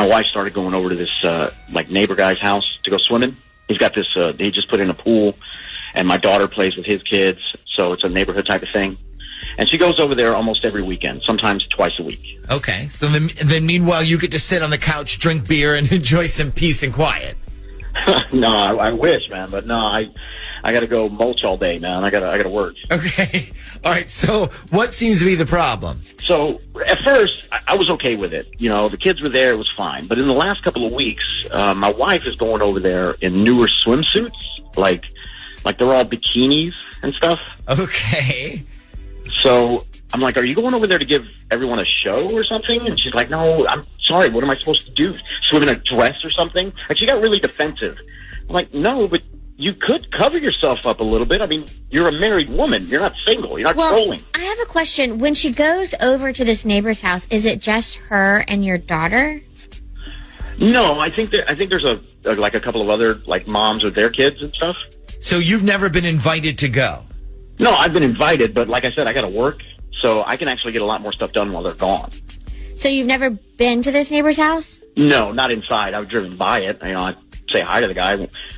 my wife started going over to this neighbor guy's house to go swimming. He's got this. He just put in a pool, and my daughter plays with his kids, so it's a neighborhood type of thing. And she goes over there almost every weekend, sometimes twice a week. Okay, so then meanwhile you get to sit on the couch, drink beer, and enjoy some peace and quiet. No, I wish, man, but no, I got to go mulch all day, man. I got to work. Okay, all right. So what seems to be the problem? So at first, I was okay with it. You know, the kids were there; it was fine. But in the last couple of weeks, my wife is going over there in newer swimsuits, like they're all bikinis and stuff. Okay. So I'm like, are you going over there to give everyone a show or something? And she's like, no, I'm sorry. What am I supposed to do? Swim in a dress or something? Like, she got really defensive. I'm like, no, but you could cover yourself up a little bit. I mean, you're a married woman. You're not single. You're not trolling. I have a question. When she goes over to this neighbor's house, is it just her and your daughter? No, I think there's a couple of other moms with their kids and stuff. So you've never been invited to go? No, I've been invited, but like I said, I got to work, so I can actually get a lot more stuff done while they're gone. So you've never been to this neighbor's house? No, not inside. I've driven by it. You know, I say hi to the guy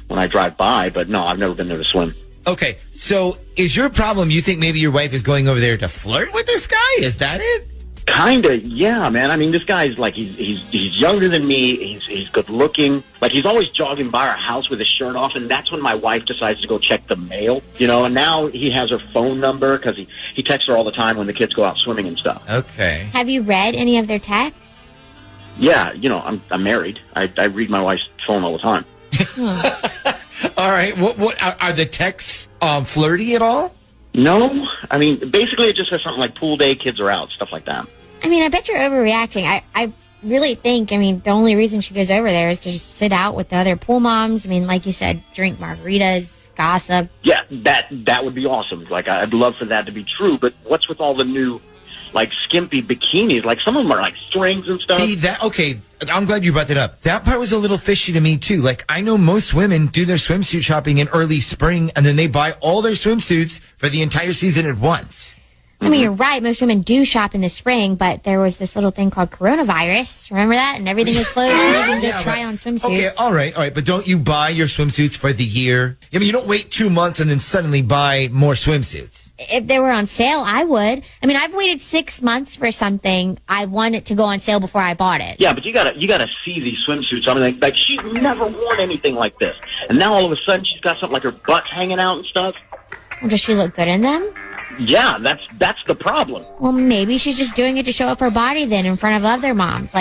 when I drive by, but no, I've never been there to swim. Okay, so is your problem you think maybe your wife is going over there to flirt with this guy? Is that it? Kinda, yeah, man. I mean, this guy's he's younger than me. He's good looking. Like, he's always jogging by our house with his shirt off, and that's when my wife decides to go check the mail. You know, and now he has her phone number because he texts her all the time when the kids go out swimming and stuff. Okay. Have you read any of their texts? Yeah, you know, I'm married. I read my wife's phone all the time. All right. What are the texts flirty at all? No, I mean, basically it just says something like pool day, kids are out, stuff like that. I mean, I bet you're overreacting. I really think, the only reason she goes over there is to just sit out with the other pool moms. I mean, like you said, drink margaritas, gossip. Yeah, that would be awesome. Like, I'd love for that to be true, but what's with all the new, skimpy bikinis? Like, some of them are, strings and stuff. See, okay, I'm glad you brought that up. That part was a little fishy to me, too. Like, I know most women do their swimsuit shopping in early spring, and then they buy all their swimsuits for the entire season at once. I mean, you're right. Most women do shop in the spring, but there was this little thing called coronavirus. Remember that? And everything was closed. You didn't go try on swimsuits. Okay, all right. But don't you buy your swimsuits for the year? I mean, you don't wait 2 months and then suddenly buy more swimsuits. If they were on sale, I would. I mean, I've waited 6 months for something. I want it to go on sale before I bought it. Yeah, but you gotta see these swimsuits. I mean, like she's never worn anything like this, and now all of a sudden she's got something like her butt's hanging out and stuff. Well, does she look good in them? Yeah, that's the problem. Well, maybe she's just doing it to show up her body then in front of other moms.